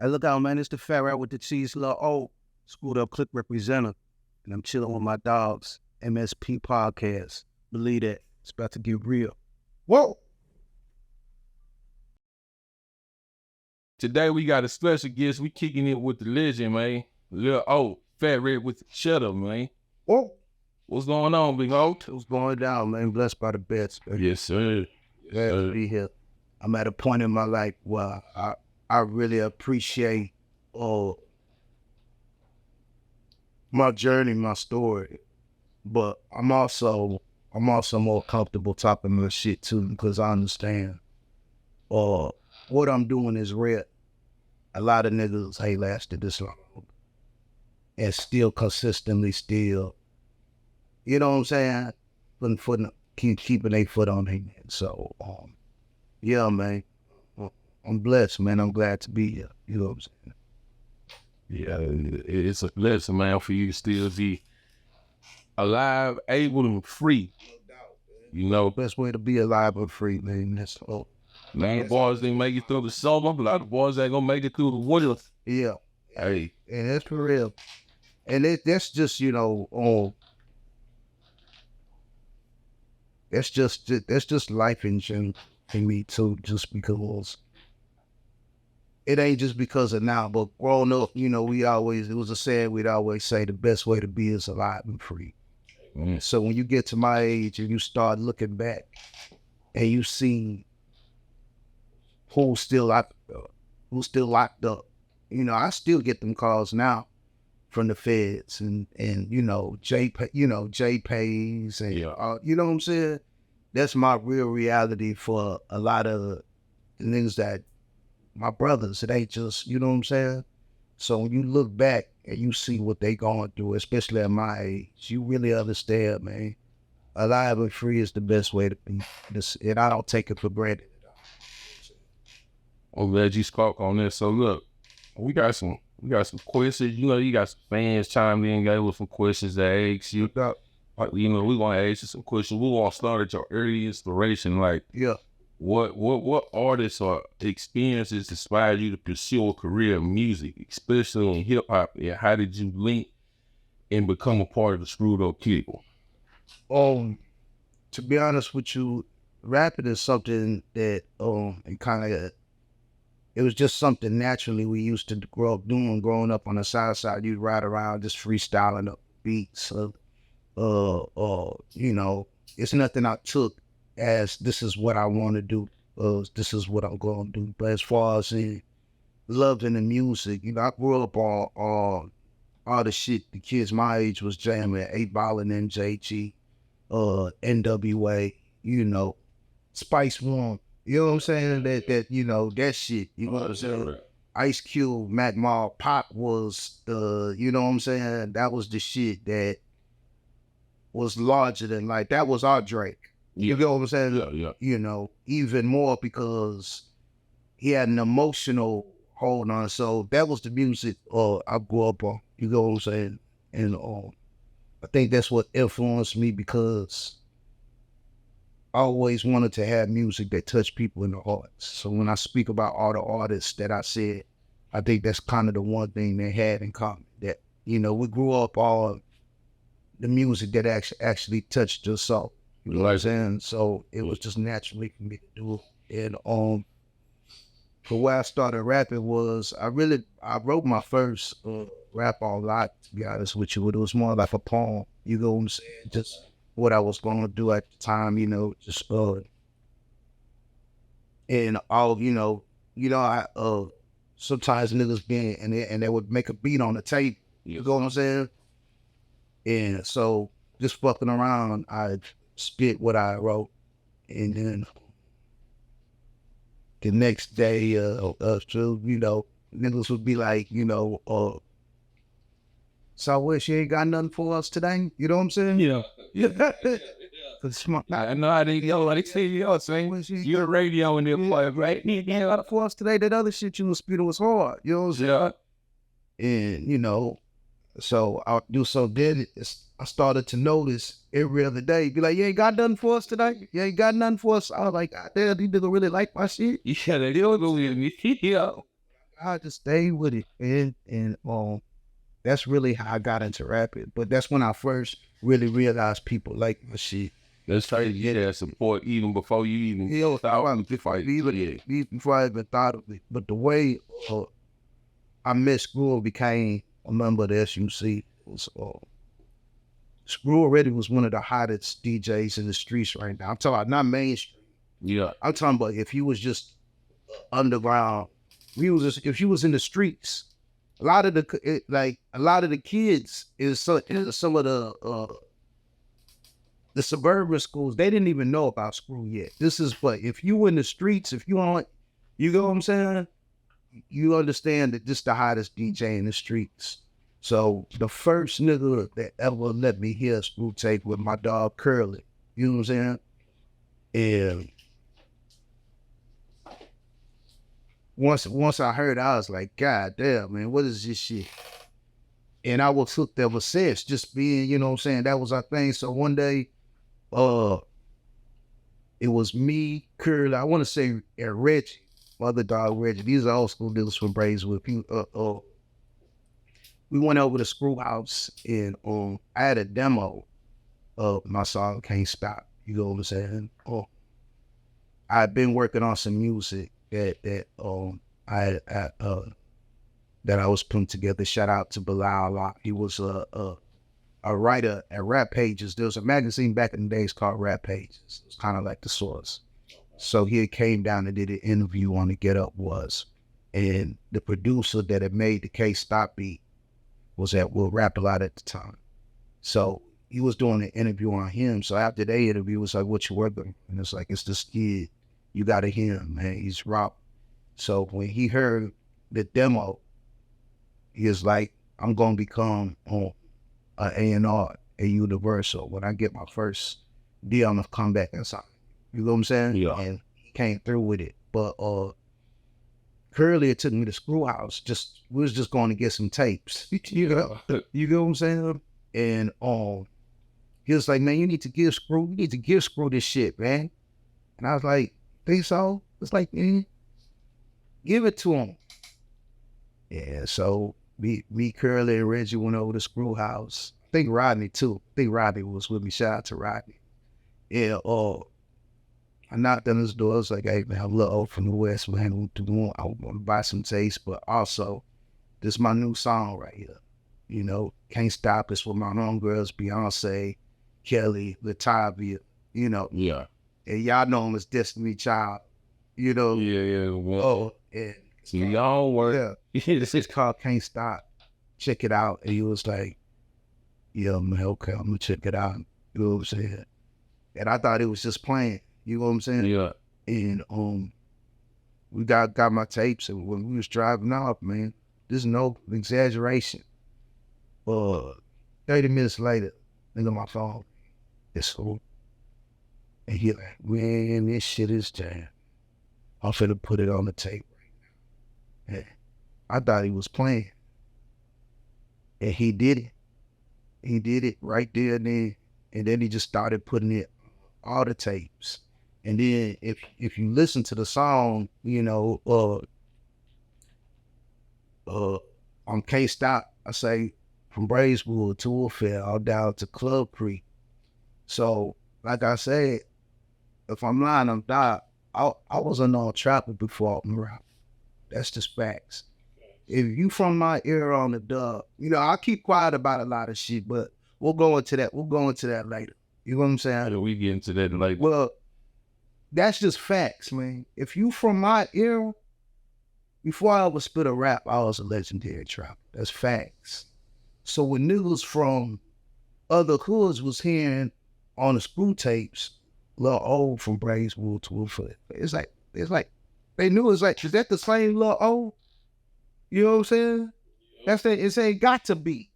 Hey, look out, man. It's the fat rat with the cheese, little old screwed up click representative. And I'm chilling with my dogs, MSP Podcast. Believe that. It's about to get real. Whoa. Today we got a special guest. We kicking it with the legend, man. Lil O, Fat Red with the shut up, man. Whoa. What's going on, big O? What's going down, man? Blessed by the best. Yes, sir. Glad to be here. I'm at a point in my life where I really appreciate my journey, my story. But I'm also more comfortable talking my shit too, because I understand what I'm doing is rare. A lot of niggas ain't lasted this long and still consistently you know what I'm saying? Keeping their foot on their neck. So, yeah, man. I'm blessed, man. I'm glad to be here. You know what I'm saying? Yeah, it's a blessing, man, for you to still be alive, able, and free. You know, Best way to be alive and free, man. That's all. A lot of boys didn't make it through the summer. A lot of boys ain't gonna make it through the winter. Yeah. Hey. And that's for real. And that's just, you know, that's just life in general for me too, just because it ain't just because of now, but growing up, you know, it was a saying we'd always say the best way to be is alive and free. Mm. So when you get to my age and you start looking back and you see who's still locked up, you know, I still get them calls now from the feds and you know, J pays and yeah. You know what I'm saying? That's my real reality for a lot of the niggas that my brothers. It ain't just, you know what I'm saying? So when you look back and you see what they going through, especially at my age, you really understand, man. Alive and free is the best way to be. And I don't take it for granted. I'm glad you spoke on this. So look, we got some questions. You know, you got some fans chiming in, gave us some questions that ask you. You know, we want to ask you some questions. We want to start at your early inspiration. Like, yeah, what artists or experiences inspired you to pursue a career in music, especially in hip hop? And how did you link and become a part of the Screwed Up Kid? To be honest with you, rapping is something that it was just something naturally we used to grow up doing. Growing up on the south side, you'd ride around just freestyling up beats. You know, it's nothing I took as this is what I want to do. This is what I'm going to do. But as far as loving the music, you know, I grew up on all the shit the kids my age was jamming, 8 Ball and MJG, NWA, you know, Spice One. You know what I'm saying? That you know, that shit. You know what I'm saying? Ice Cube, Mac Mall, Pop was the, you know what I'm saying? That was the shit that was larger than like, that was our Drake. You know what I'm saying? Yeah. You know, even more because he had an emotional hold on. So that was the music I grew up on. You know what I'm saying? And I think that's what influenced me, because I always wanted to have music that touched people in the hearts. So when I speak about all the artists that I said, I think that's kind of the one thing they had in common. That, you know, we grew up all the music that actually touched your soul. You know what I'm saying? So it was just naturally for me to do it. And for where I started rapping was, I wrote my first rap all lot, to be honest with you. It was more like a poem. You know what I'm saying? Just what I was going to do at the time, you know, just and all, you know, I sometimes niggas been and they would make a beat on the tape. You know what I'm saying? And so just fucking around, I spit what I wrote, and then the next day, you know, niggas would be like, you know, so what, she ain't got nothing for us today? You know what I'm saying? Yeah. I know I didn't know. Like say you're radio in there, right? Yeah, for us today, that other shit you was spitting was hard. You know what I'm saying? And you know, so I do so. Then I started to notice every other day, be like, you ain't got nothing for us today? You ain't got nothing for us? I was like, God damn, these niggas really like my shit. Yeah, they do believe me. Yeah. I just stayed with it, and that's really how I got into rapping. But that's when I first really realized people like my shit. Let's say you had support even before you even thought to fight. Before I even thought of it. But the way I met Screw and became a member of the SUC was Screw already was one of the hottest DJs in the streets right now. I'm talking about not mainstream. Yeah. I'm talking about if he was just underground, if he was in the streets. A lot of the kids is some of the suburban schools, they didn't even know about Screw yet. This is but if you in the streets, if you on, you know what I'm saying? You understand that this the hottest DJ in the streets. So the first nigga that ever let me hear a Screw tape with my dog Curly. You know what I'm saying? And once I heard, I was like, God damn, man, what is this shit? And I was hooked ever since, just being, you know what I'm saying, that was our thing. So one day, it was me, Curly, I want to say Reggie, my other dog Reggie. These are old school dealers from Braeswood. We went over to Screw House and I had a demo of my song Can't Stop. You know what I'm saying? I've been working on some music that I was putting together. Shout out to Bilal. He was a writer at Rap Pages. There was a magazine back in the days called Rap Pages. It's kind of like The Source. So he came down and did an interview on the Get Up Was. And the producer that had made the K Stop beat was at Will Rap a lot at the time. So he was doing an interview on him. So after the interview, it was like, what you working on? And it's like, it's this kid. You got to hear him, man. He's raw. So when he heard the demo, he was like, I'm going to become an A&R at Universal when I get my first deal. I'm going to come back and sign. You know what I'm saying? Yeah. And he came through with it. But Curly took me to Screw House. We was just going to get some tapes. You know what I'm saying? And he was like, man, you need to give Screw this shit, man. And I was like, think so? It's like, give it to him. Yeah, so me, Curly, and Reggie went over to Screw House. I think Rodney too. I think Rodney was with me. Shout out to Rodney. Yeah, I knocked on his door. I was like, hey man, I'm a little old from the West, man. I want to buy some taste, but also this is my new song right here. You know, Can't Stop. It's with my homegirls, Beyonce, Kelly, Latavia, you know. Yeah. And y'all know him as Destiny Child, you know. Yeah. Well, and y'all work. Yeah. It's called Can't Stop. Check it out. And he was like, yeah, man, okay, I'm gonna check it out. You know what I'm saying? And I thought it was just playing. You know what I'm saying? Yeah. And we got my tapes, and when we was driving off, man, there's no exaggeration. 30 minutes later, nigga, my phone, it's full. And he like, man, this shit is jam. I'm finna put it on the tape right now. And I thought he was playing. And he did it. He did it right there and then. And then he just started putting it all the tapes. And then if you listen to the song, you know, on Can't Stop, I say from Braeswood to Woodfair all down to Club Creek. So, like I said, if I'm lying, I'm dying. I wasn't on trapper before I'm rap. That's just facts. If you from my era on the dub, you know, I keep quiet about a lot of shit, but we'll go into that. We'll go into that later. You know what I'm saying? We get into that later. Well, that's just facts, man. If you from my era, before I ever spit a rap, I was a legendary trapper. That's facts. So when niggas from other hoods was hearing on the Screw tapes, Lil O from Braeswood to Woodford, it's like they knew it's like, is that the same Lil O? You know what I'm saying? That's it. It ain't got to be,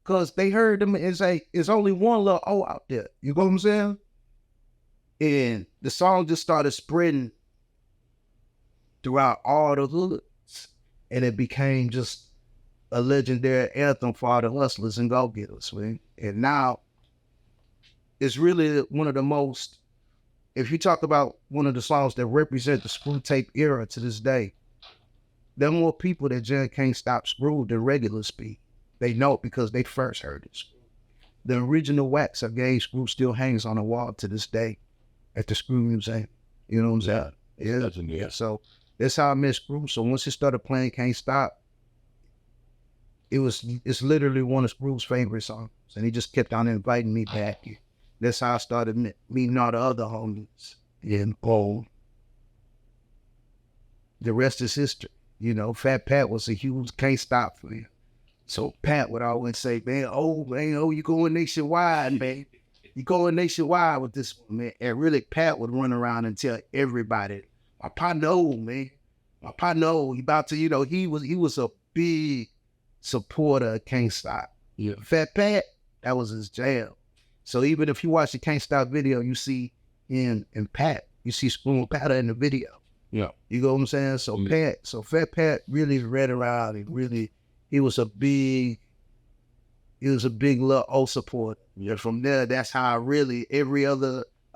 cause they heard them and say it's only one Lil O out there. You know what I'm saying? And the song just started spreading throughout all the hoods, and it became just a legendary anthem for all the hustlers and go-getters, man. And now it's really one of the most, if you talk about one of the songs that represent the Screw tape era to this day, there are more people that just can't stop Screw than regular Speed. They know it because they first heard it. The original wax I gave Screw still hangs on the wall to this day at the Screw Museum. You know what I'm saying? Yeah. So that's how I met Screw. So once he started playing Can't Stop, it's literally one of Screw's favorite songs. And he just kept on inviting me back. That's how I started meeting all the other homies. And the rest is history. You know, Fat Pat was a huge Can't Stop for him. So Pat would always say, man, you going nationwide, man. You going nationwide with this one, man. And really, Pat would run around and tell everybody, my partner, man. My partner, he about to, he was a big supporter of Can't Stop. Yeah. Fat Pat, that was his jam. So even if you watch the Can't Stop video, you see him and Pat. You see Spoon Patter in the video. Yeah. You know what I'm saying? So Fat Pat really ran around and he was a big little old supporter. Yeah. From there, that's how a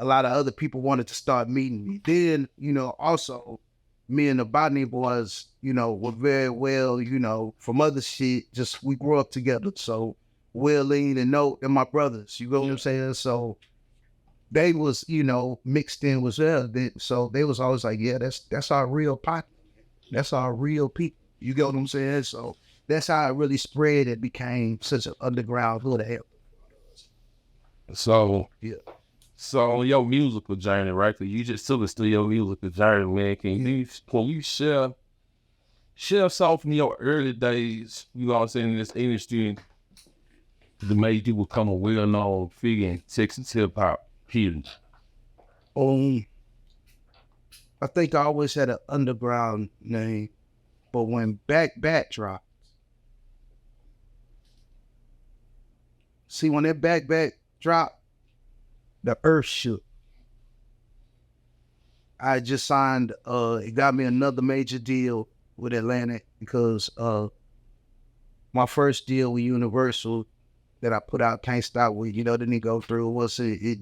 lot of other people wanted to start meeting me. Then, also me and the Botany boys, were very well, from other shit, just we grew up together. So Willie and Note and my brothers, you know what I'm saying? So they was, mixed in with them. So they was always like, yeah, that's our real partner. That's our real people. You get what I'm saying? So that's how it really spread. It became such an underground hood. So yeah. So on your musical journey, right? Cause you just took us through your musical journey, man. Can you share something from your early days, you know what I'm saying, in this industry that made you become a well-known figure in Texas hip-hop, period? I think I always had an underground name, but when Back dropped, when that Back dropped, the earth shook. I just signed, it got me another major deal with Atlantic because my first deal with Universal that I put out Can't Stop with, didn't go through. It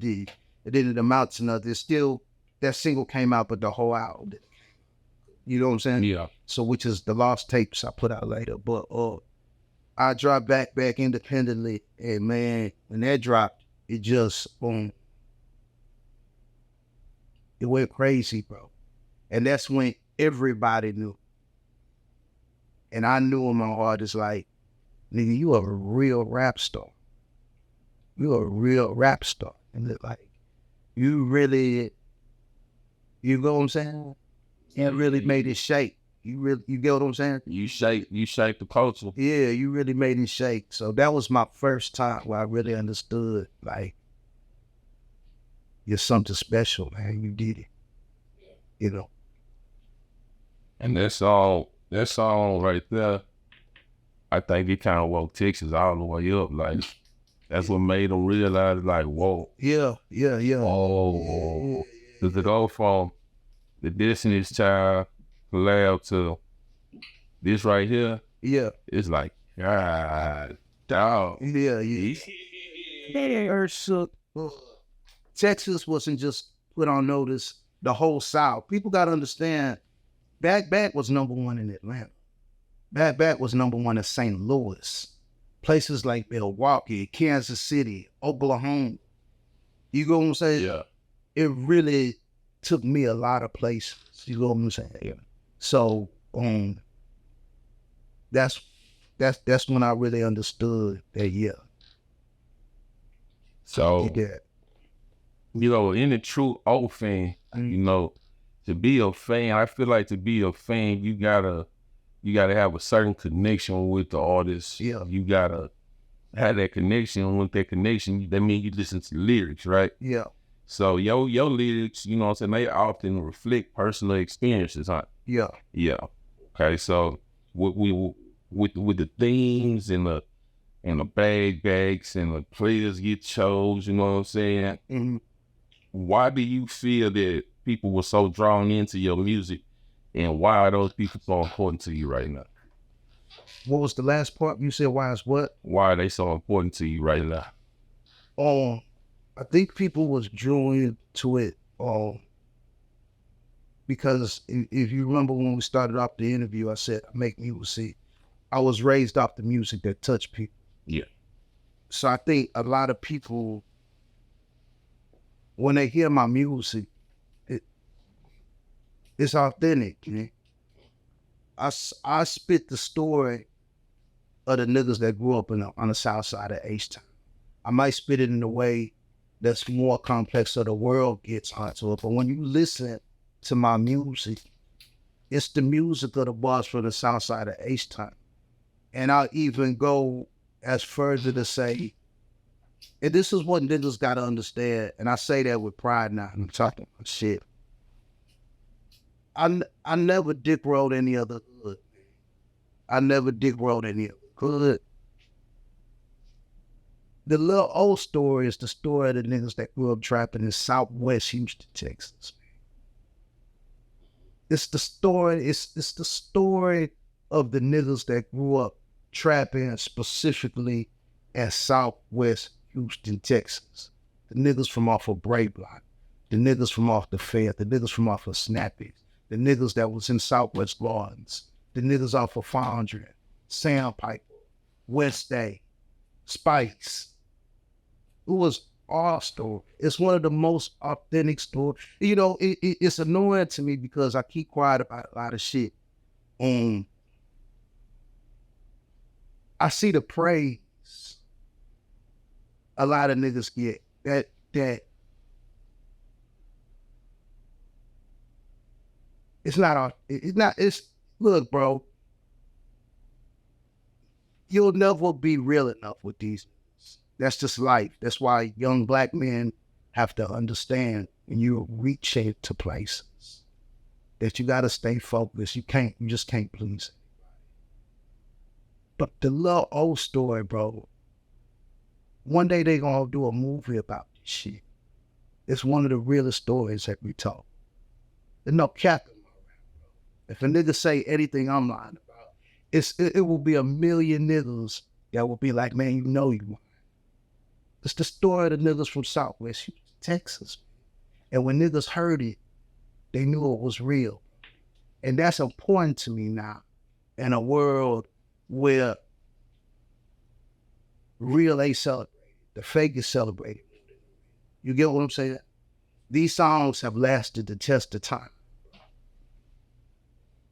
didn't amount to nothing. It's still, that single came out, but the whole album. You know what I'm saying? Yeah. So which is the lost tapes I put out later. But I dropped back independently, and man, when that dropped, it just it went crazy, bro. And that's when everybody knew. And I knew in my heart, it's like, nigga, you are a real rap star. You're a real rap star. And it's like, you really, you know what I'm saying? You really made it shake. You get what I'm saying? You shake the culture. Yeah, you really made it shake. So that was my first time where I really understood, like, you're something special, man. You did it. And that's all right there. I think it kind of woke Texas all the way up. Like, that's what made them realize, like, whoa. Yeah. Oh. To go from the Destiny's Child collab to this right here. Yeah. It's like, God, dog. Yeah. Earth shook. Texas wasn't just put on notice, the whole South. People got to understand, Back was number one in Atlanta. Back was number one in St. Louis. Places like Milwaukee, Kansas City, Oklahoma. You know what I'm saying? Yeah. It really took me a lot of places. You know what I'm saying? Yeah. So that's when I really understood that, yeah. So any true old fan, to be a fan, I feel like to be a fan, you gotta have a certain connection with the artist. Yeah. You gotta have that connection. With that connection, that means you listen to lyrics, right? Yeah. So your lyrics, you know what I'm saying, they often reflect personal experiences, huh? Yeah. Yeah. Okay, so with the themes and the bags and the players get chose, you know what I'm saying? Mm-hmm. Why do you feel that people were so drawn into your music, and why are those people so important to you right now? What was the last part? You said why is what? Why are they so important to you right now? I think people was drawn to it because if you remember when we started off the interview, I said I make music. I was raised off the music that touched people. Yeah. So I think a lot of people, when they hear my music, it's authentic. You know? I spit the story of the niggas that grew up on the south side of H-Town. I might spit it in a way that's more complex so the world gets onto it. But when you listen to my music, it's the music of the boys from the south side of H-Town. And I'll even go as further to say, and this is what niggas gotta understand, and I say that with pride now, I'm talking shit. I never dick rolled any other hood. I never dick rolled any other hood. The little old story is the story of the niggas that grew up trapping in Southwest Houston, Texas. It's the story, it's the story of the niggas that grew up trapping specifically at Southwest Houston, Texas. The niggas from off of Bray Block, the niggas from off the Fair, the niggas from off of Snappy, the niggas that was in Southwest Gardens, the niggas off of Foundry, Sandpiper, West Day, Spikes. It was our story. It's one of the most authentic stories. You know, it's annoying to me because I keep quiet about a lot of shit. I see the praise a lot of niggas get. That it's look, bro, you'll never be real enough with these. That's just life. That's why young black men have to understand when you reach into places that you gotta stay focused. You just can't please it. But the little old story, bro, one day they gonna do a movie about this shit. It's one of the realest stories that we talk. There's no cap in my rap, bro. If a nigga say anything I'm lying about, it will be a million niggas that will be like, man, you know you lying. It's the story of the niggas from Southwest Houston, Texas. And when niggas heard it, they knew it was real. And that's important to me now in a world where real ain't celebrated. The fake is celebrated. You get what I'm saying? These songs have lasted the test of time.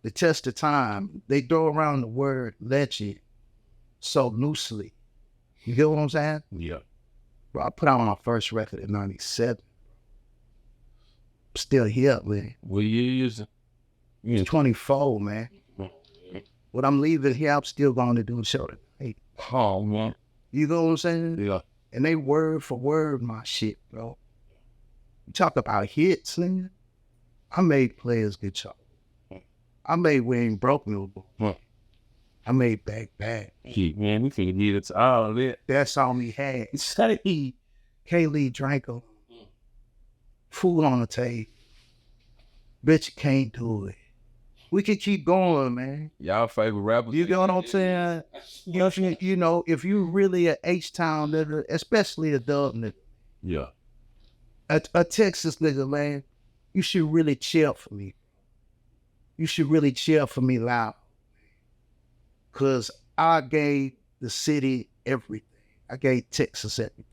The test of time, they throw around the word legend so loosely. You get what I'm saying? Yeah. Bro, I put out my first record in 97. Still here, man. What year is it? It's 24, man. When I'm leaving here, I'm still going to do a show tonight. Oh, man. You know what I'm saying? Yeah. And they word for word my shit, bro. You talk about hits, nigga. I made Players Get Y'all. I made We Ain't Broke No More. I made Back Back. Shit, man, we finna get it to all of that. That's all he had. Say, Kaylee Dranko. Food on the table. Bet you can't do it. We can keep going, man. y'all favorite rappers. You know what I'm saying? You know, if you really a H-Town nigga, especially a dub nigga, Yeah. a Texas nigga, man, you should really cheer for me. You should really cheer for me loud. Because I gave the city everything. I gave Texas everything.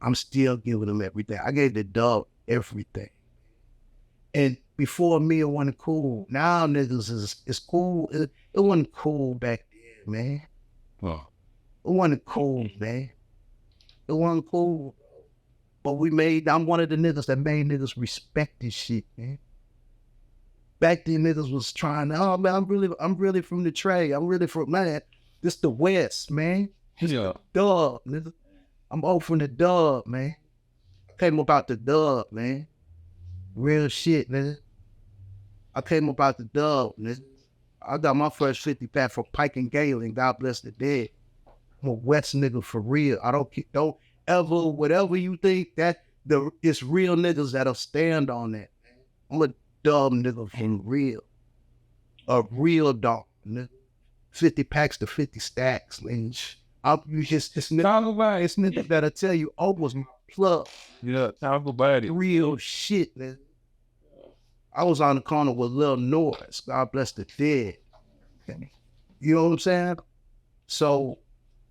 I'm still giving them everything. I gave the dub everything. And before me, it wasn't cool. Now niggas is cool. It wasn't cool back then, man. Huh. It wasn't cool, man. It wasn't cool. But I'm one of the niggas that made niggas respect this shit, man. Back then niggas was trying to, oh man, I'm really from the trade. I'm really from, man, this the West, man. This Yeah. the dub, nigga. I'm all from the dub, man. I came about the dub, man. Real shit, nigga. I came about the dub, nigga. I got my first 50 pack from Pike and Galen. God bless the dead. I'm a West nigga for real. I don't ever, whatever you think, it's real niggas that'll stand on that. I'm a dumb nigga from real. A real dog, nigga. 50 packs to 50 stacks, man. It's nigga that'll tell you, was my plug. Yeah, talk about it. Real shit, man. I was on the corner with Lil Norris. God bless the dead. Okay. You know what I'm saying? So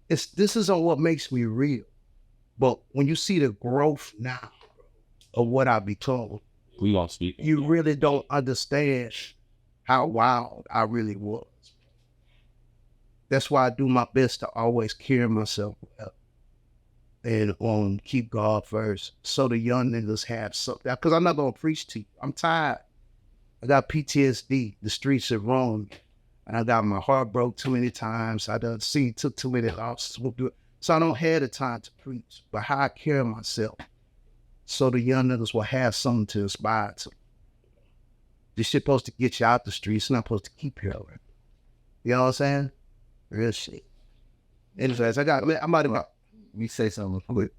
this isn't what makes me real. But when you see the growth now of what I become, We gonna speak. you really don't understand how wild I really was. That's why I do my best to always carry myself well and keep God first, so the young niggas have something. Because I'm not gonna preach to you. I'm tired. I got PTSD. The streets are wrong, and I got my heart broke too many times. I done took too many losses. So I don't have the time to preach. But how I carry myself, so the young niggas will have something to aspire to. This shit supposed to get you out the streets. It's not supposed to keep you out. You know what I'm saying? Real shit. Anyways, I'm about to. Let me say something real quick.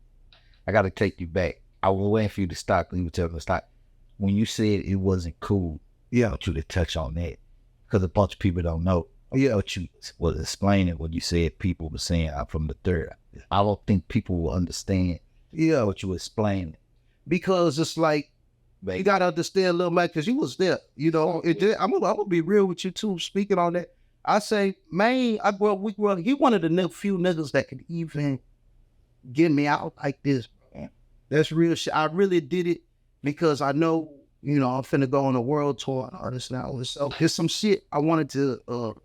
I got to take you back. I was waiting for you to stop. You were telling me to stop. When you said it wasn't cool, I want you to touch on that. Because a bunch of people don't know. What you was explaining when you said people were saying I'm from the third. I don't think people will understand what you were explaining. Because it's like, you got to understand, little man, because you was there. You know, I'm going to be real with you too, speaking on that. I say, man, we grew up, he one of the few niggas that could even get me out like this. Man. That's real shit. I really did it because I know, you know, I'm finna go on a world tour and all this now. So there's some shit I wanted to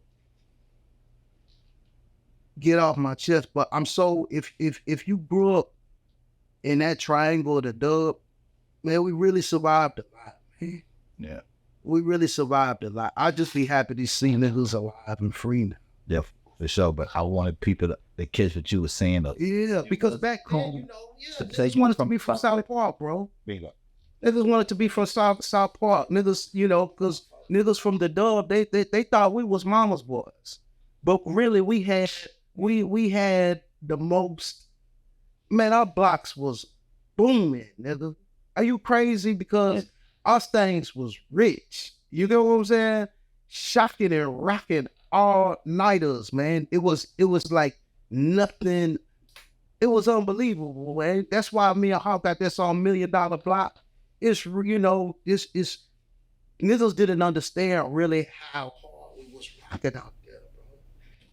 get off my chest. But I'm so, if you grew up in that triangle of the dub, man, we really survived a lot, man. Yeah. We really survived a lot. I just be happy to see niggas alive and free now. Yeah, for sure. But I wanted people to catch what you were saying. Yeah, because back then, you know, niggas wanted to be from South Park, bro. Bingo. Niggas wanted to be from South Park. Niggas, you know, because niggas from the dub, they thought we was mama's boys. But really, we had the most, man, our blocks was booming, nigga. Are you crazy? Because our things was rich. You know what I'm saying? Shocking and rocking all-nighters, man. It was like nothing. It was unbelievable, man. That's why me and Hawk got this on $1 Million Block. It's, you know, it's niggas didn't understand really how hard we was rocking out there, bro.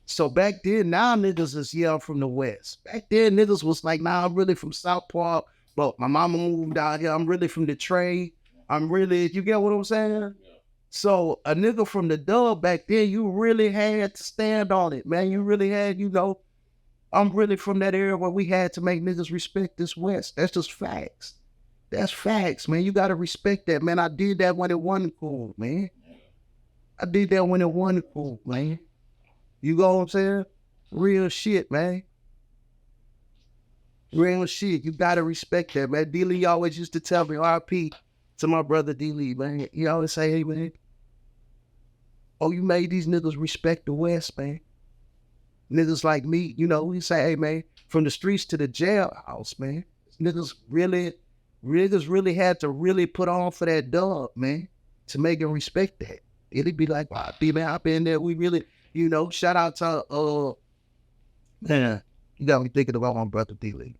So back then, now niggas is I'm from the West. Back then, niggas was like, nah, I'm really from South Park. But my mama moved out here. I'm really from Detroit. You get what I'm saying? Yeah. So a nigga from the dub back then, you really had to stand on it, man. You really had, you know, I'm really from that area where we had to make niggas respect this West. That's just facts. That's facts, man. You got to respect that, man. I did that when it wasn't cool, man. I did that when it wasn't cool, man. You know what I'm saying? Real shit, man. Real shit. You got to respect that, man. D-Lee always used to tell me, RP, to my brother D-Lee, man. He always say, hey, man, oh, you made these niggas respect the West, man. Niggas like me, you know, we say, hey, man, from the streets to the jailhouse, man. Niggas really had to really put on for that dub, man, to make them respect that. It'd be like, wow, man, I've been there. We really, you know, shout out to, man, you got me thinking about my brother D-Lee.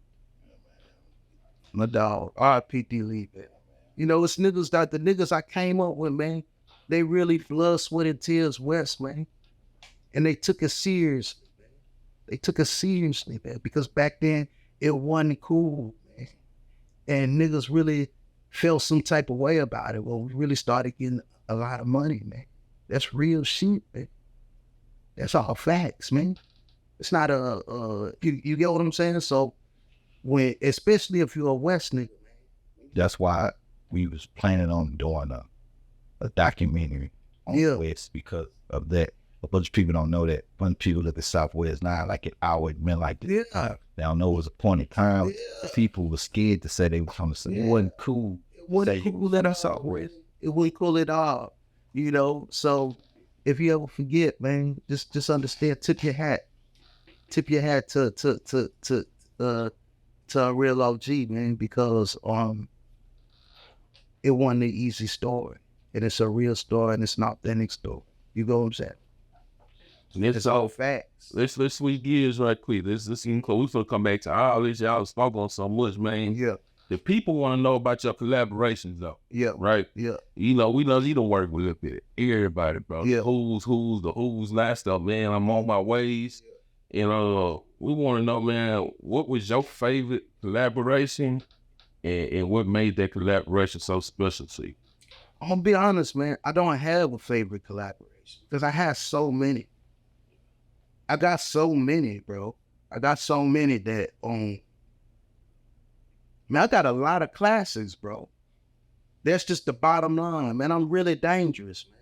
My dog, RP D-Lee, man. You know, it's niggas that the niggas I came up with, man, they really blood, sweat, and tears West, man. And they took it seriously, man. They took it seriously, man, because back then it wasn't cool, man. And niggas really felt some type of way about it. Well, we really started getting a lot of money, man. That's real shit, man. That's all facts, man. It's not you get what I'm saying? So especially if you're a West nigga, man. That's why we was planning on doing a documentary on the West because of that. A bunch of people don't know that. A bunch of people look at Southwest now like it always been like this. Yeah. They don't know it was a point in time. People were scared to say they were from the South. It wasn't cool. It wasn't cool at all. It wasn't cool at all. You know, so if you ever forget, man, just understand, tip your hat to a real OG, man, because it wasn't an easy story. And it's a real story and it's an authentic story. You know what I'm saying? It's all facts. Let's switch gears right quick. Let's get close. We're gonna come back to all this. Y'all spoke on so much, man. Yeah. the people want to know about your collaborations though. Yeah. Right? Yeah. You know you don't work with a little bit everybody, bro. Yeah. The who's last up, man. I'm on my ways. You know, we want to know, man, what was your favorite collaboration and what made that collaboration so special to you? I'm gonna be honest, man. I don't have a favorite collaboration because I have so many. I got so many, bro. I got so many that man, I got a lot of classics, bro. That's just the bottom line, man. I'm really dangerous, man.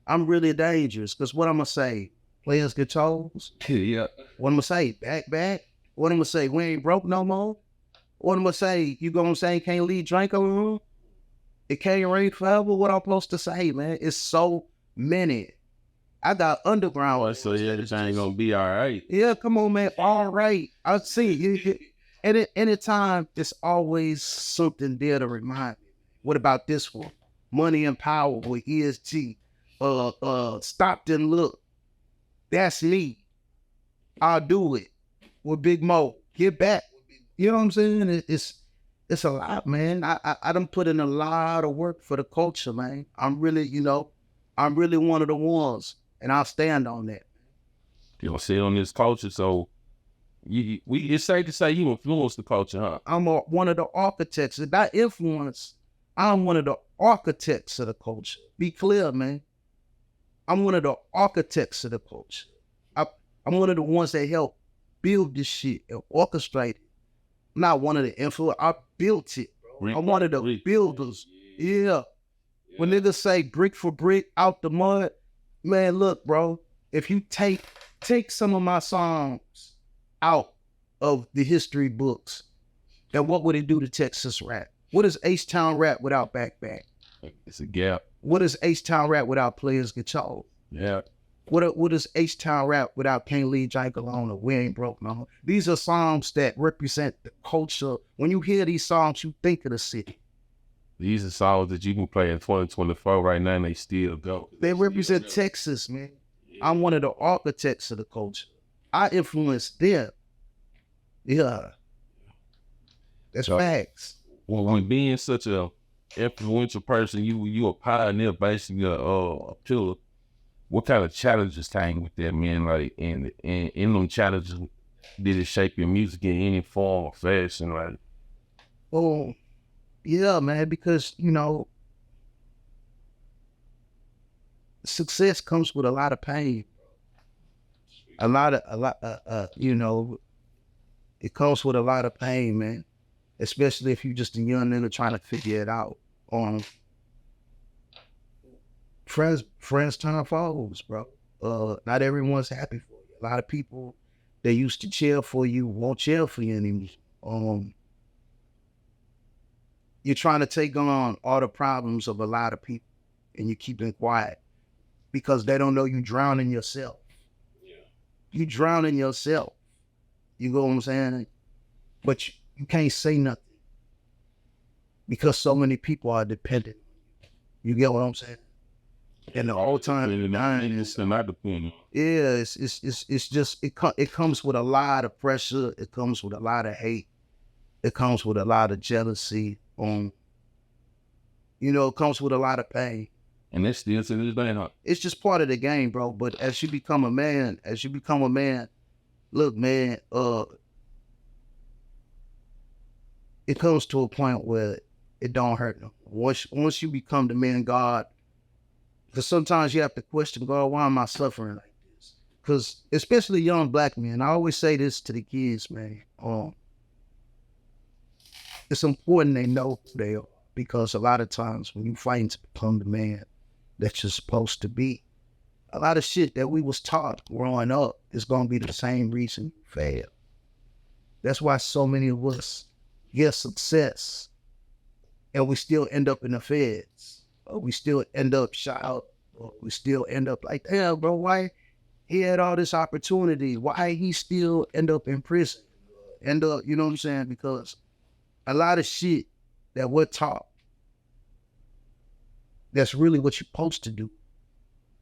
I'm really dangerous because what I'm gonna say, players guitars. Yeah. What I'm gonna say, back. What I'm gonna say, we ain't broke no more. What I'm gonna say, you gonna say can't leave drink alone? It can't rain forever. What I'm supposed to say, man? It's so many. I got underground. Oh, so yeah, this ain't gonna be all right. Yeah, come on, man. All right. I see. Anytime, there's always something there to remind me. What about this one? Money and Power with ESG. Stop and Look. That's me. I'll do it with Big Mo. Get back. You know what I'm saying? It's a lot, man. I done put in a lot of work for the culture, man. I'm really one of the ones, and I'll stand on that. You know, sit on this culture, so it's safe to say you influenced the culture, huh? I'm one of the architects. Not influence. I'm one of the architects of the culture. Be clear, man. I'm one of the architects of the culture. I'm one of the ones that helped build this shit and orchestrate it. I'm not one of the influencers. I built it, bro. I'm one of the builders. Yeah. When niggas say brick for brick out the mud, man, look, bro. If you take some of my songs out of the history books, then what would it do to Texas rap? What is H-Town rap without Back? It's a gap. What is H-Town rap without Players Guitar? Yeah. What is H-Town rap without Can't Leave Jank Alone or We Ain't Broke No? These are songs that represent the culture. When you hear these songs, you think of the city. These are songs that you can play in 2024 right now and they still go. They represent Texas, man. I'm one of the architects of the culture. I influenced them. Yeah. That's facts. Well, when being such a influential person, you a pioneer, basically a pillar. What kind of challenges came with that, man? Like, and in them challenges, did it shape your music in any form or fashion? Like, oh, yeah, man, because, you know, success comes with a lot of pain. You know, it comes with a lot of pain, man. Especially if you're just a young nigga trying to figure it out. Friends turn foes, bro. Not everyone's happy for you. A lot of people that used to cheer for you won't cheer for you anymore. You're trying to take on all the problems of a lot of people, and you keep them quiet because they don't know you drowning yourself. Yeah. You drowning yourself. You know what I'm saying? But you can't say nothing because so many people are dependent. You get what I'm saying? And the whole time, it comes with a lot of pressure. It comes with a lot of hate. It comes with a lot of jealousy. You know, it comes with a lot of pain. And that's still to this day, huh? It's just part of the game, bro. But as you become a man, look, man, it comes to a point where it don't hurt them. Once you become the man God, because sometimes you have to question, God, why am I suffering like this? Because especially young black men, I always say this to the kids, man. It's important they know who they are, because a lot of times when you fight to become the man that you're supposed to be, a lot of shit that we was taught growing up is going to be the same reason you fail. That's why so many of us get success and we still end up in the feds. Or we still end up shot, or we still end up like, damn, bro, why he had all this opportunity? Why he still end up in prison? You know what I'm saying? Because a lot of shit that we're taught, that's really what you're supposed to do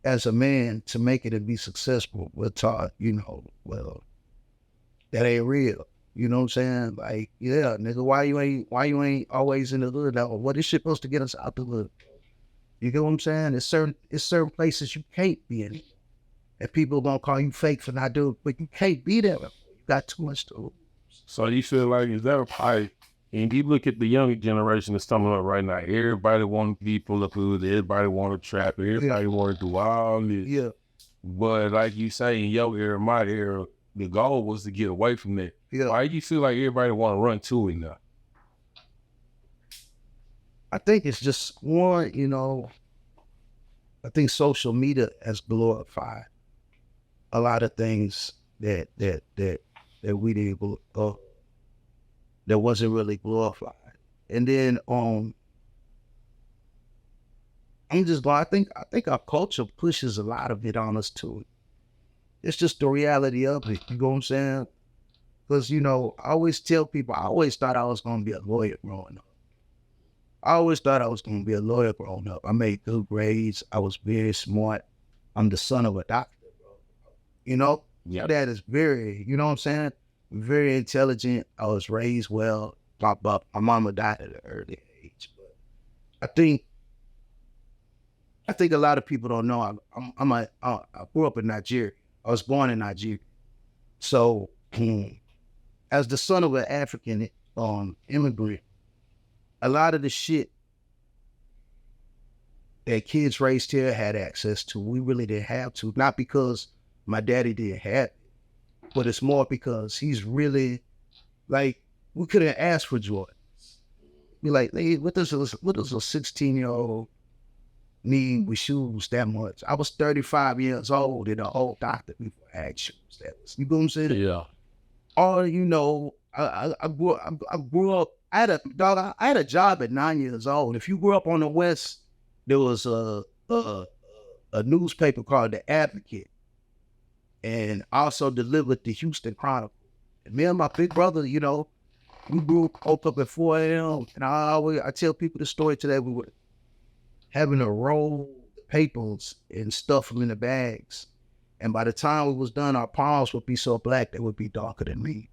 as a man to make it and be successful. We're taught, you know, well, that ain't real. You know what I'm saying? Like, yeah, nigga, why you ain't always in the hood now? What is shit supposed to get us out the hood? You get what I'm saying? It's certain places you can't be in. And people gonna call you fake for not doing, but you can't be there. You got too much to lose. So you feel like, is that a probably, and you look at the younger generation that's coming up right now, everybody want to be full of food, everybody want to trap, everybody want to do all this. Yeah. But like you say, in your era, my era, the goal was to get away from that. Yeah. Why do you feel like everybody want to run to it now? I think it's just one, you know, I think social media has glorified a lot of things that we didn't that wasn't really glorified. And then I'm just going, I think our culture pushes a lot of it on us too. It's just the reality of it. You know what I'm saying? Because, you know, I always tell people, I always thought I was going to be a lawyer growing up. I always thought I was going to be a lawyer growing up. I made good grades. I was very smart. I'm the son of a doctor, bro. You know? Yeah. My dad is very, you know what I'm saying? Very intelligent. I was raised well. My mama died at an early age. But I think a lot of people don't know. I grew up in Nigeria. I was born in Nigeria. So, as the son of an African immigrant, a lot of the shit that kids raised here had access to, we really didn't have to. Not because my daddy didn't have it, but it's more because he's really, like, we couldn't ask for Jordans. Be like, hey, what does a 16-year-old need with shoes that much? I was 35 years old and an old doctor before I had shoes that was. You know what I'm saying? Yeah. Or, you know, I grew up, I had a job at 9 years old. If you grew up on the West, there was a newspaper called The Advocate, and also delivered the Houston Chronicle. And me and my big brother, you know, we woke up at 4 a.m. and I tell people the story today. We were having to roll the papers and stuff them in the bags. And by the time we was done, our palms would be so black, they would be darker than me.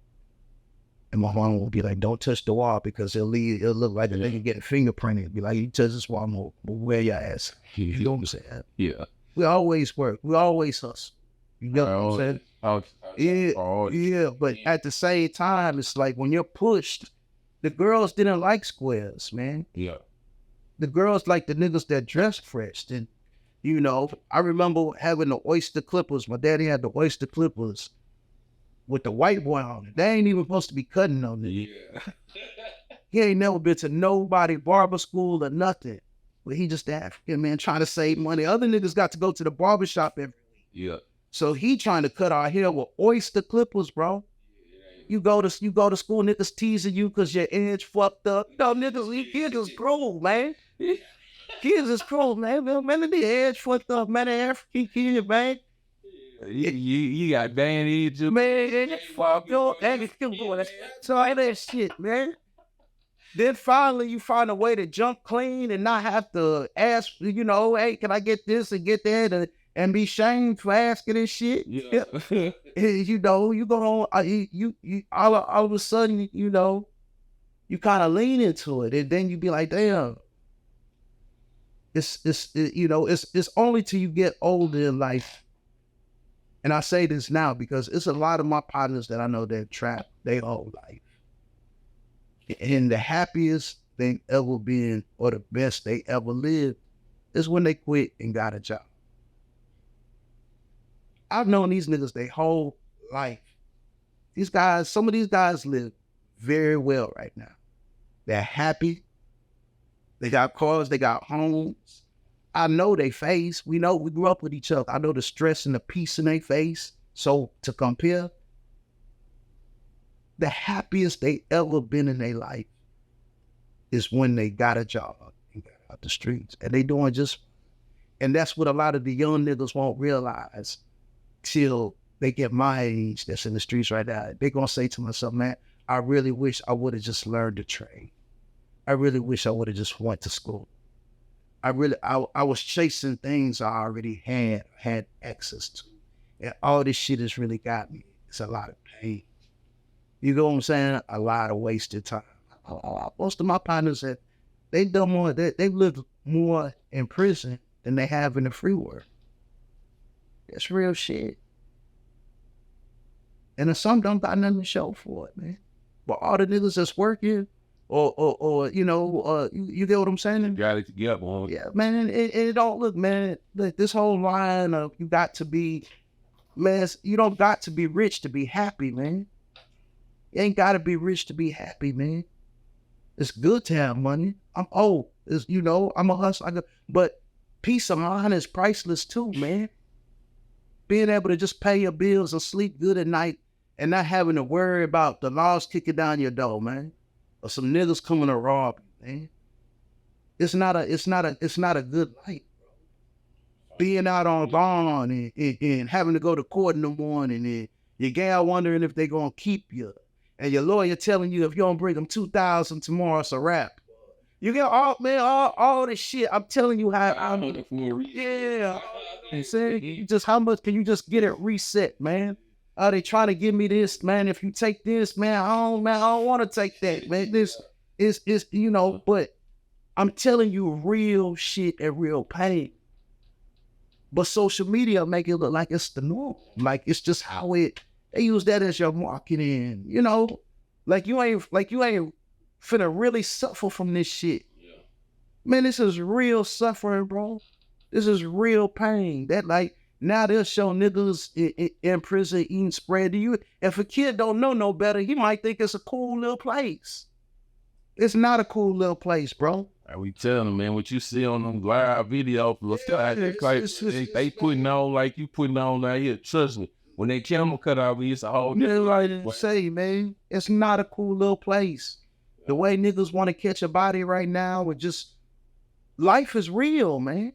And my mom would be like, don't touch the wall because it'll look like the nigga getting fingerprinted. Be like, you touch this wall, I'm gonna wear your ass. You know what I'm saying? Yeah. We always work. We always hustle. You know what I'm saying? Yeah, but at the same time, it's like when you're pushed, the girls didn't like squares, man. Yeah. The girls like the niggas that dress fresh. And, you know, I remember having the oyster clippers. My daddy had the oyster clippers with the white boy on it. They ain't even supposed to be cutting on it. Yeah. He ain't never been to nobody barber school or nothing. But he just the African man trying to save money. Other niggas got to go to the barbershop every week. Yeah. So he trying to cut our hair with oyster clippers, bro. You go to school, niggas teasing you because your edge fucked up. You know, kids is cruel, man. Kids is cruel, man. Man, the edge fucked up, man. The African kid, man. You got bad edge, man. Fuck yo, so all that shit, man. Then finally, you find a way to jump clean and not have to ask, you know, hey, can I get this and get that, and be shamed for asking this shit. Yeah. You know, you go on, you all of a sudden, you know, you kind of lean into it, and then you be like, damn. It's only till you get older in life. And I say this now because it's a lot of my partners that I know that trap their whole life. And the happiest thing ever been, or the best they ever lived, is when they quit and got a job. I've known these niggas their whole life. These guys, some of these guys live very well right now. They're happy. They got cars, they got homes. I know they face. We know we grew up with each other. I know the stress and the peace in their face. So to compare, the happiest they ever been in their life is when they got a job and got out the streets. And they doing just, and that's what a lot of the young niggas won't realize till they get my age that's in the streets right now. They gonna say to myself, man, I really wish I would have just learned the trade. I really wish I would have just went to school. I was chasing things I already had access to. And all this shit has really got me. It's a lot of pain. You know what I'm saying? A lot of wasted time. Most of my partners have they've done more. They've lived more in prison than they have in the free world. That's real shit. And some don't got nothing to show for it, man. But all the niggas that's working, or you get what I'm saying? Got it together, man. Yeah, man. It don't look, man. This whole line of you got to be, man. You don't got to be rich to be happy, man. You ain't got to be rich to be happy, man. It's good to have money. I'm old. I'm a hustler. But peace of mind is priceless too, man. Being able to just pay your bills and sleep good at night and not having to worry about the laws kicking down your door, man. Or some niggas coming to rob you, man. It's not a good life, bro. Being out on bond and having to go to court in the morning and your gal wondering if they gonna keep you. And your lawyer telling you if you don't bring them $2,000 tomorrow, it's a wrap. You get all this shit. I'm telling you how. Yeah. And say, how much can you just get it reset, man? Are they trying to give me this, man? If you take this, man, I don't want to take that, man. This is but I'm telling you real shit and real pain. But social media make it look like it's the norm. Like it's just how they use that as your marketing, like you ain't finna really suffer from this shit. Yeah. Man, this is real suffering, bro. This is real pain. That like now they'll show niggas in prison eating spread to you. If a kid don't know no better, he might think it's a cool little place. It's not a cool little place, bro. We telling them, man, what you see on them live videos, they putting on like you putting on out here. Trust me. When they camera cut out, it's a whole different. Say, man, it's not a cool little place. The way niggas want to catch a body right now, life is real, man.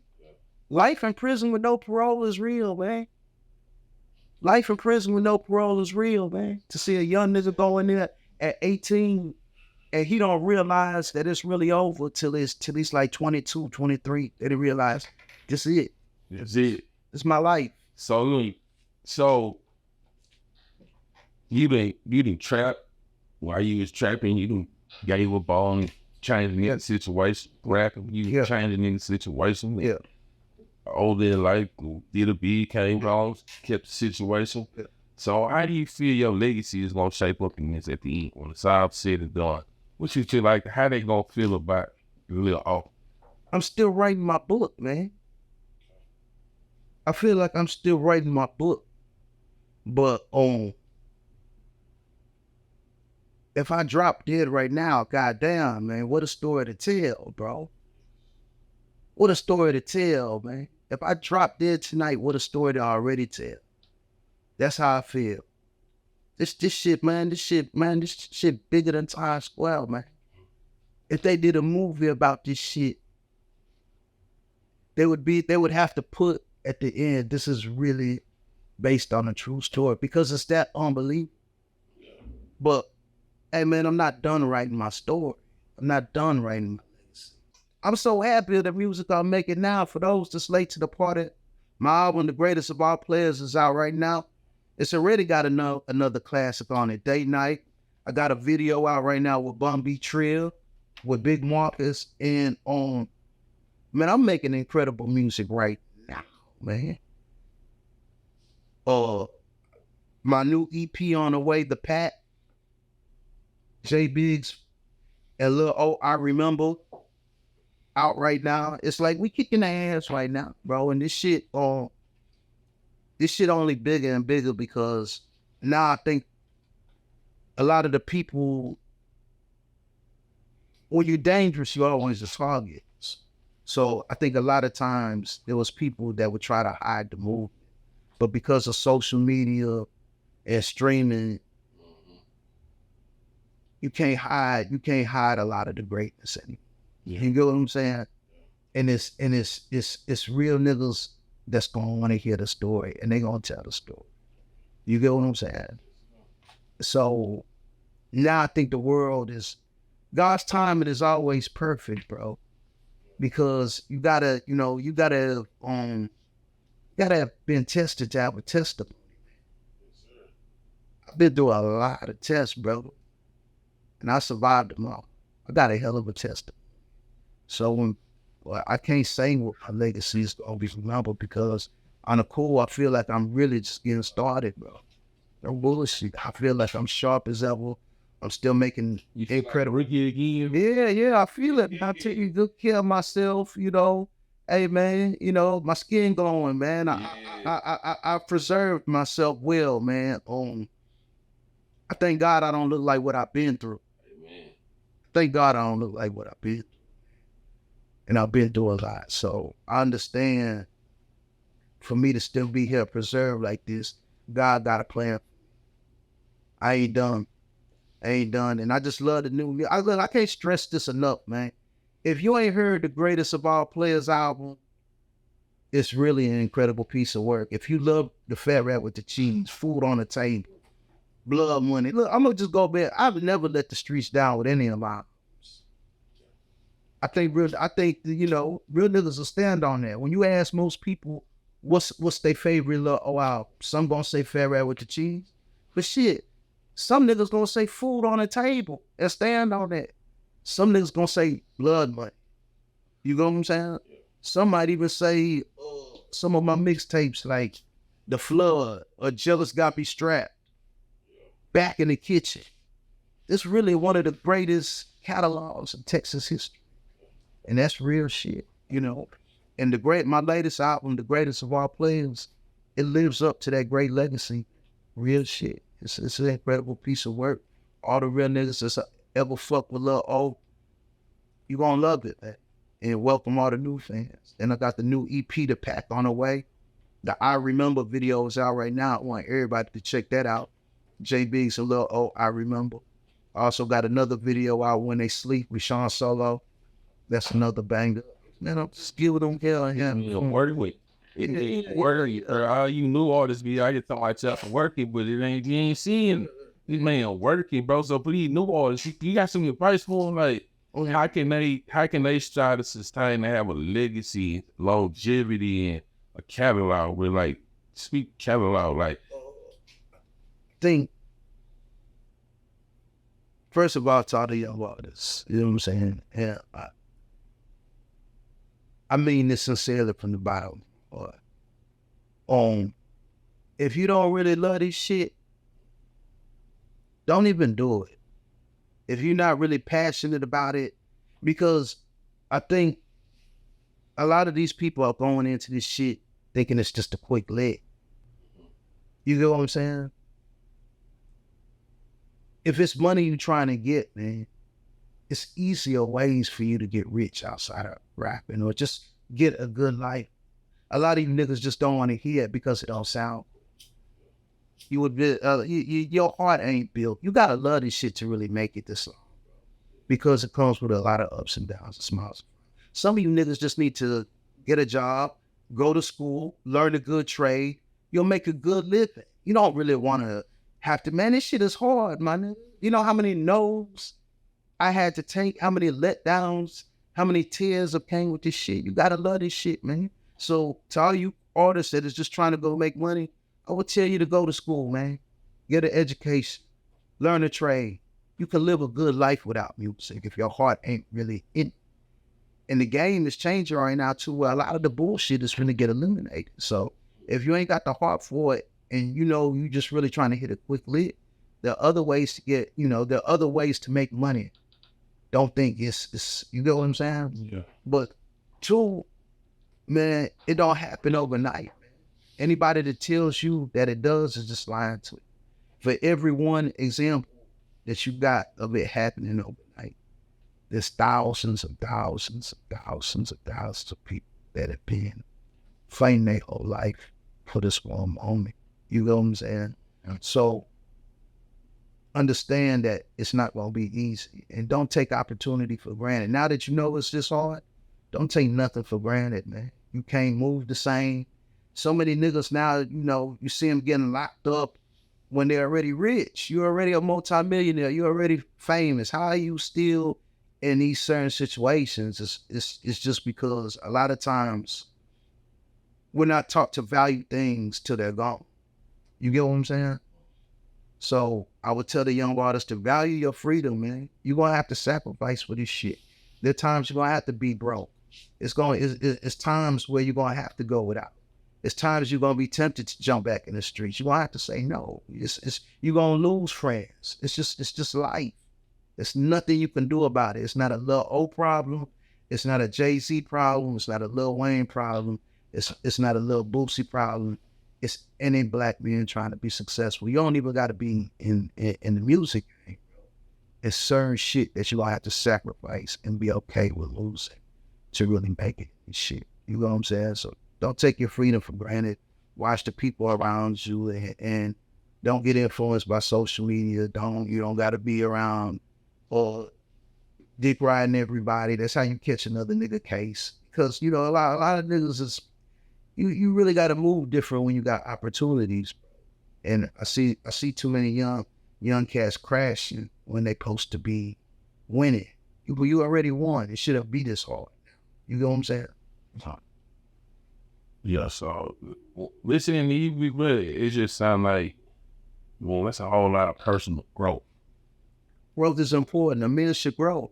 Life in prison with no parole is real, man. Life in prison with no parole is real, man. To see a young nigga go in there at 18 and he don't realize that it's really over till he's like 22, 23. Then he realize this is it. That's it. It's my life. So you didn't trap while you was trapping. You didn't gave a ball and changing in the situation, rapping. You changing in the situation. Yeah. Older in life, did a beat, came on, kept the situation. Yeah. So how do you feel your legacy is gonna shape up in this at the end when it's all said and done? What you feel like? How they gonna feel about your little off? I'm still writing my book, man. I feel like I'm still writing my book. But if I drop dead right now, goddamn, man, what a story to tell, bro. What a story to tell, man. If I drop dead tonight, what a story to already tell. That's how I feel. This shit bigger than Times Square, man. If they did a movie about this shit, they would have to put at the end, this is really based on a true story because it's that unbelievable. But hey, man, I'm not done writing my story. I'm not done writing my legacy. I'm so happy that the music I'm making now, for those that's late to the party, my album, The Greatest of All Players, is out right now. It's already got another classic on it, Date Night. I got a video out right now with Bun B Trill, with Big Marcus, and man, I'm making incredible music right now, man. My new EP on the way, The Pat, J Biggs, and Lil O, I Remember, out right now. It's like we kicking their ass right now, bro. And this shit only bigger and bigger because now I think a lot of the people, when you're dangerous, you're always a target. So I think a lot of times there was people that would try to hide the movement. But because of social media and streaming, you can't hide a lot of the greatness anymore. Yeah. You get what I'm saying? And it's real niggas that's gonna want to hear the story and they gonna tell the story. You get what I'm saying? So now I think the world is, God's timing is always perfect, bro. Because you gotta have been tested to have a testimony. I've been through a lot of tests, bro, and I survived them all. I got a hell of a test. So I can't say what my legacy is gonna be remembered because on the cool, I feel like I'm really just getting started, bro. No bullshit. I feel like I'm sharp as ever. I'm still making incredible. Like again. Yeah, I feel it. I take good care of myself, you know. Hey man, you know, my skin glowing, man. I preserved myself well, man. I thank God I don't look like what I've been through. Amen. Thank God I don't look like what I've been through. And I've been through a lot. So I understand for me to still be here preserved like this, God got a plan. I ain't done. And I just love the new. I can't stress this enough, man. If you ain't heard the Greatest of All Players album, it's really an incredible piece of work. If you love the Fat Rat with the Cheese, Food on the Table, Blood Money, look, I'm gonna just go back. I've never let the streets down with any of my albums. I think real niggas will stand on that. When you ask most people what's their favorite album, some gonna say Fat Rat with the Cheese, but shit, some niggas gonna say Food on the Table and stand on that. Some niggas gonna say Blood Money. You know what I'm saying? Some might even say some of my mixtapes like The Flood or Jealous Got Me Strapped, Back in the Kitchen. It's really one of the greatest catalogs in Texas history. And that's real shit, you know. And my latest album, The Greatest of All Players, it lives up to that great legacy. Real shit. It's an incredible piece of work. All the real niggas that's ever fuck with Lil O, you gonna love it, man. And welcome all the new fans. And I got the new EP to pack on the way. The I Remember video is out right now. I want everybody to check that out. J Biggs and Lil O, I Remember. I also got another video out, When They Sleep, with Sean Solo. That's another banger. Man, I'm just giving them hell and him. Word with it. Word. Or you knew all this video. I just thought myself working, but you ain't seeing this man working, bro. So please knew all this. You got some advice for him, like how can they try to sustain and have a legacy, longevity, and a catalog with like speak catalog like. Think first of all, to all the young artists, you know what I'm saying? Yeah, I mean this sincerely from the bottom. If you don't really love this shit, don't even do it. If you're not really passionate about it, because I think a lot of these people are going into this shit thinking it's just a quick lick. You get what I'm saying? If it's money you're trying to get, man, it's easier ways for you to get rich outside of rapping or just get a good life. A lot of you niggas just don't want to hear it because it don't sound. You would be, your heart ain't built. You gotta love this shit to really make it this long, because it comes with a lot of ups and downs and smiles. Some of you niggas just need to get a job, go to school, learn a good trade. You'll make a good living. You don't really want to have to, man, this shit is hard, man. You know how many no's I had to take, how many letdowns, how many tears have came with this shit. You gotta love this shit, man. So to all you artists that is just trying to go make money, I would tell you to go to school, man. Get an education, learn a trade. You can live a good life without music if your heart ain't really in it. And the game is changing right now too, where a lot of the bullshit is gonna get eliminated. So if you ain't got the heart for it, and you know you just really trying to hit a quick lick, there are other ways to get, there are other ways to make money. Don't think it's you know what I'm saying? Yeah. But two, man, it don't happen overnight. Anybody that tells you that it does is just lying to you. For every one example that you got of it happening overnight, there's thousands of thousands of thousands of thousands of people that have been fighting their whole life for this one moment. You know what I'm saying? So understand that it's not going to be easy, and don't take opportunity for granted. Now that you know it's this hard, don't take nothing for granted, man. You can't move the same. So many niggas now, you see them getting locked up when they're already rich. You're already a multimillionaire. You're already famous. How are you still in these certain situations? It's just because a lot of times we're not taught to value things till they're gone. You get what I'm saying? So I would tell the young artists to value your freedom, man. You're gonna have to sacrifice for this shit. There are times you're gonna have to be broke. It's times where you're gonna have to go without. It's times you're gonna be tempted to jump back in the streets. You're gonna have to say no. You're gonna lose friends. It's just life. There's nothing you can do about it. It's not a Lil O problem. It's not a Jay-Z problem. It's not a Lil Wayne problem. It's not a Lil Boosie problem. It's any black man trying to be successful. You don't even got to be in the music game. It's certain shit that you're going to have to sacrifice and be okay with losing to really make it and shit. You know what I'm saying? So don't take your freedom for granted. Watch the people around you and don't get influenced by social media. You don't got to be around or dick riding everybody. That's how you catch another nigga case. Because, you know, a lot of niggas is, you really got to move different when you got opportunities. And I see too many young cats crashing when they supposed to be winning. You already won. It shouldn't be this hard. You know what I'm saying? Yeah, so listening to you, really, it just sounds like, well, that's a whole lot of personal growth. Growth is important. A man should grow.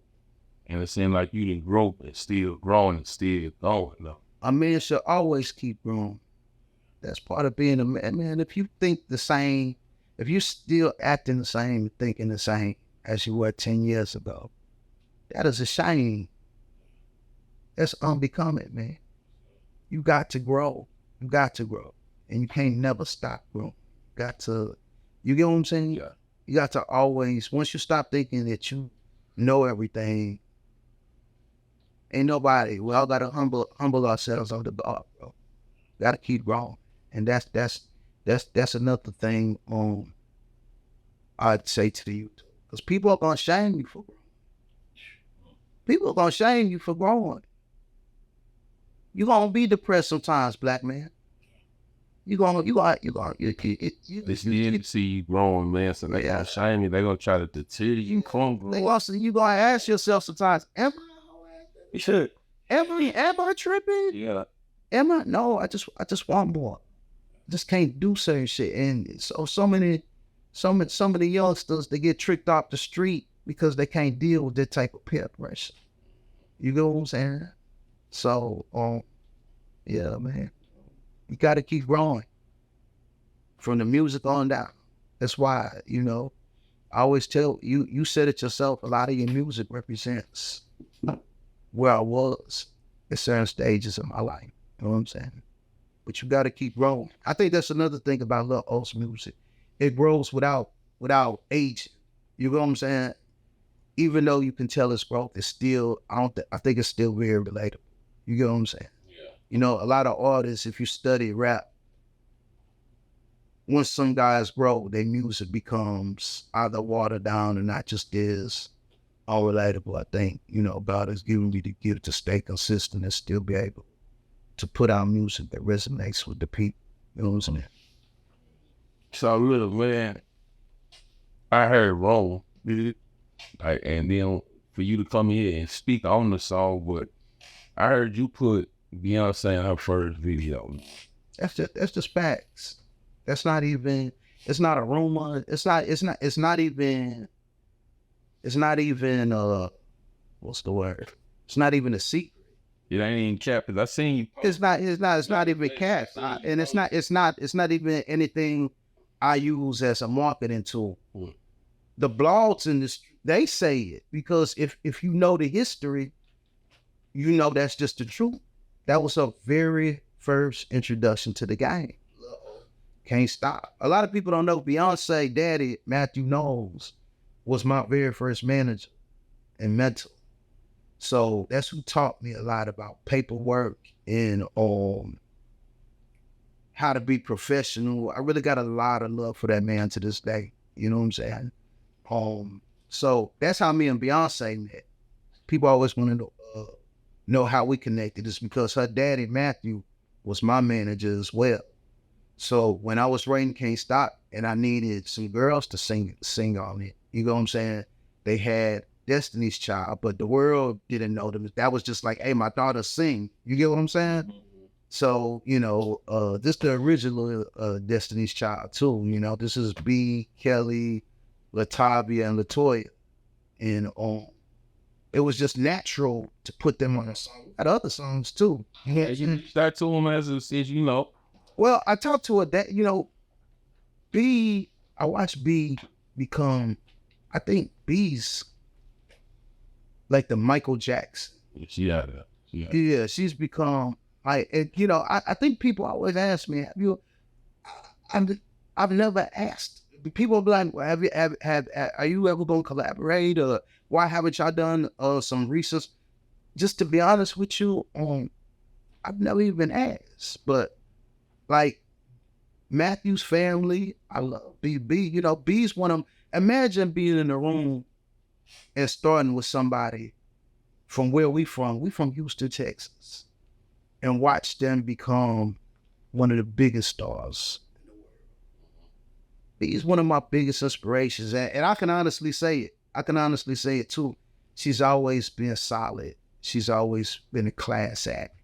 And it seems like you didn't grow and still growing and still going, though. A man should always keep growing. That's part of being a man. Man, if you think the same, if you're still acting the same, thinking the same as you were 10 years ago, that is a shame. That's unbecoming, man. You got to grow. You got to grow. And you can't never stop growing. You get what I'm saying? Yeah. You got to always, once you stop thinking that you know everything, ain't nobody, we all got to humble ourselves on the God, bro. Got to keep growing. And that's another thing I'd say to the youth. Because people are going to shame you for growing. People are going to shame you for growing. You're going to be depressed sometimes, black man. They still see you growing, man, so they gonna shame you. They gonna try to deter you from growing. You gonna ask yourself sometimes, am I tripping? Yeah. Am I? No, I just want more. I just can't do certain shit. And so some of the youngsters, they get tricked off the street because they can't deal with that type of peer pressure. You know what I'm saying? So, yeah, man. You got to keep growing from the music on down. That's why, you know, I always tell you said it yourself, a lot of your music represents where I was at certain stages of my life. You know what I'm saying? But you got to keep growing. I think that's another thing about Lil O's music. It grows without age. You know what I'm saying? Even though you can tell it's growth, it's still, I think it's still very relatable. You get what I'm saying? You know, a lot of artists, if you study rap, once some guys grow, their music becomes either watered down or not just as unrelatable. I think, you know, God has given me the gift to stay consistent and still be able to put out music that resonates with the people. You know what I'm saying? So, look, man, I heard wrong, like, and then for you to come here and speak on the song, but I heard you put Beyonce in her first video. That's just facts. That's not even, it's not a rumor. It's not even what's the word? It's not even a secret. It ain't even cap, 'cause I seen you. It's not even cap. And it's not even anything I use as a marketing tool. The blogs in this, they say it because if you know the history, you know that's just the truth. That was her very first introduction to the game. Can't stop. A lot of people don't know Beyonce daddy, Matthew Knowles, was my very first manager and mentor. So that's who taught me a lot about paperwork and how to be professional. I really got a lot of love for that man to this day. You know what I'm saying? So that's how me and Beyonce met. People always want to know how we connected. It's because her daddy, Matthew, was my manager as well. So when I was writing Can't Stop and I needed some girls to sing on it, you know what I'm saying? They had Destiny's Child, but the world didn't know them. That was just like, hey, my daughter sing. You get what I'm saying? So, you know, this the original Destiny's Child too. You know, this is B, Kelly, Latavia, and Latoya. And it was just natural to put them on a song. Had other songs too. Yeah, you start to him as you know. Well, I talked to her that, you know, B, I watched B become, I think B's like the Michael Jackson. Yeah, Yeah, she's become like, you know, I think people always ask me, have you, I've never asked. People be like, well, are you ever going to collaborate, or why haven't y'all done some research? Just to be honest with you, I've never even asked. But like Matthew's family, I love B. You know, B's one of them. Imagine being in a room and starting with somebody from where we from. We from Houston, Texas, and watch them become one of the biggest stars in the world. B's one of my biggest inspirations, and I can honestly say it. I can honestly say it too. She's always been solid. She's always been a class act.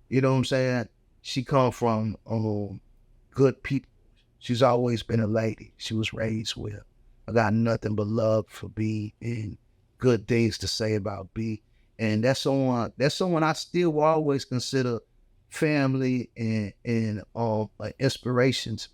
You know what I'm saying? She come from good people. She's always been a lady. She was raised well. I got nothing but love for B and good things to say about B. And that's someone I still will always consider family and inspirations.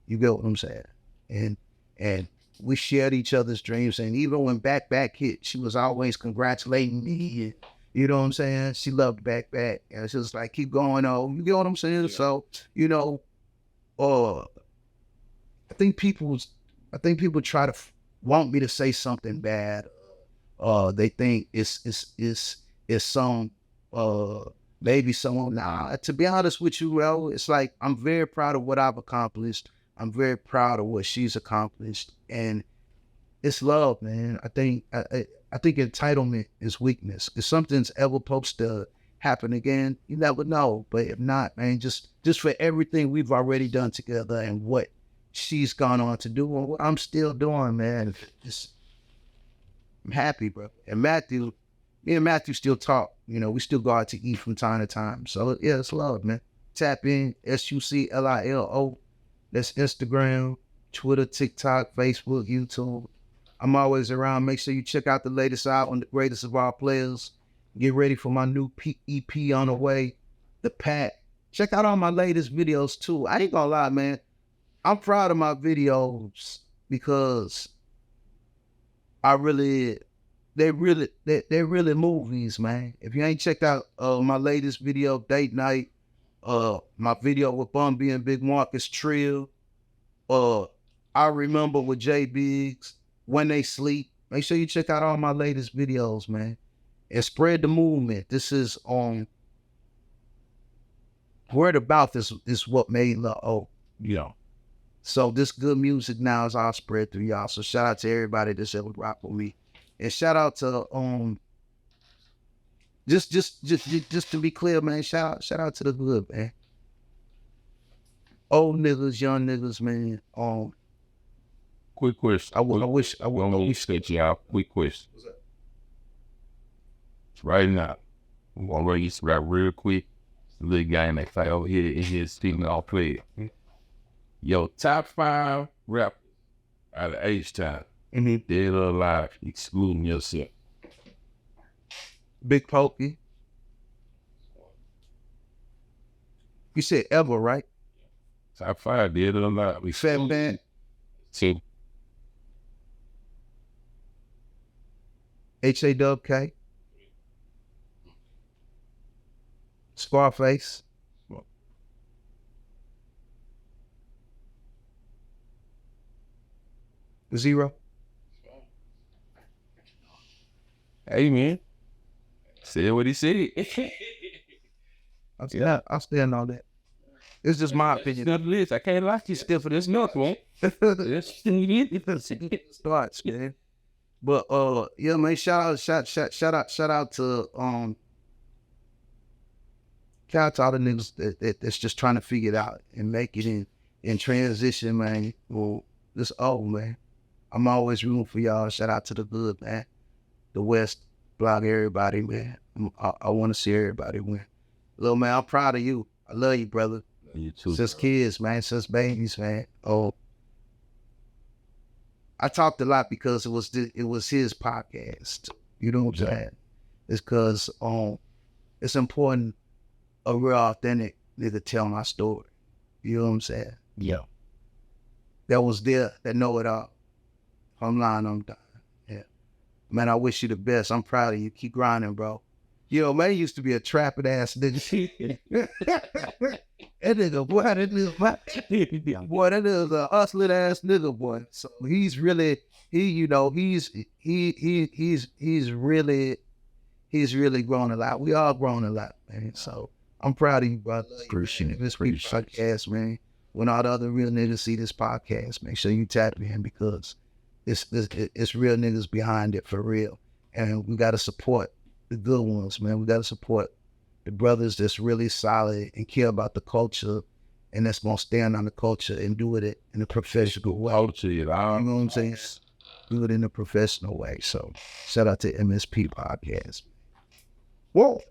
You get what I'm saying? And we shared each other's dreams. And even when Back hit, she was always congratulating me. And, you know what I'm saying? She loved Back. And she was like, keep going on. You get what I'm saying? Yeah. So, you know, I think people try to want me to say something bad. They think it's some maybe someone. Nah, to be honest with you, well, it's like I'm very proud of what I've accomplished. I'm very proud of what she's accomplished, and it's love, man. I think entitlement is weakness. If something's ever supposed to happen again, you never know. But if not, man, just for everything we've already done together and what she's gone on to do and what I'm still doing, man, I'm happy, bro. And me and Matthew still talk. You know, we still go out to eat from time to time. So yeah, it's love, man. Tap in, SUCLILO. That's Instagram, Twitter, TikTok, Facebook, YouTube. I'm always around. Make sure you check out the latest album, The Greatest of All Players. Get ready for my new EP on the way, The Pack. Check out all my latest videos too. I ain't gonna lie, man. I'm proud of my videos because they're really movies, man. If you ain't checked out my latest video, Date Night, my video with Bun B and Big Marcus Trill, I Remember with J Biggs, When They Sleep. Make sure you check out all my latest videos, man. And spread the movement. This is word about this is what made love. Oh, you know. So this good music now is all spread through y'all. So shout out to everybody that's ever rock with me. And shout out to just to be clear, man, shout out to the good, man. Old niggas, young niggas, man. Quick question. I wish that y'all. Quick question. Right now, I'm gonna run you right real quick. Little guy in that fight over here in his speaking all play. Yo, top 5 rappers out of H-Town, dead or alive, excluding yourself. Big Pokey. You said ever, right? Top 5, dead or alive. Fat Man. 2. HAWK. Scarface. 0. Hey, man. Said what he said. I'll stand on that. It's just my opinion. I can't lie to you still for this milk, man. Starts, man. But yeah, man, shout out to shout out to all the niggas that's just trying to figure it out and make it in transition, man. Well, this old, man. I'm always rooting for y'all. Shout out to the good, man. The West Block, everybody, man. I want to see everybody win. Little man, I'm proud of you. I love you, brother. You too. Since kids, man, since babies, man. Oh, I talked a lot because it was his podcast. You know what I'm saying? It's because it's important a real authentic nigga tell my story. You know what I'm saying? Yeah. That was there, that know it all. If I'm lying, I'm dying. Yeah. Man, I wish you the best. I'm proud of you. Keep grinding, bro. You know, man, he used to be a trapping ass nigga. That nigga, boy, that nigga was a hustling ass nigga, boy. So he's really, he's really grown a lot. We all grown a lot, man. So I'm proud of you, brother. Appreciate it. This podcast, man. When all the other real niggas see this podcast, make sure you tap in because it's real niggas behind it for real. And we got to support the good ones, man. We got to support the brothers that's really solid and care about the culture and that's going to stand on the culture and do it in a professional way. You know what I'm saying? Do it in a professional way. So shout out to MSP Podcast. Whoa.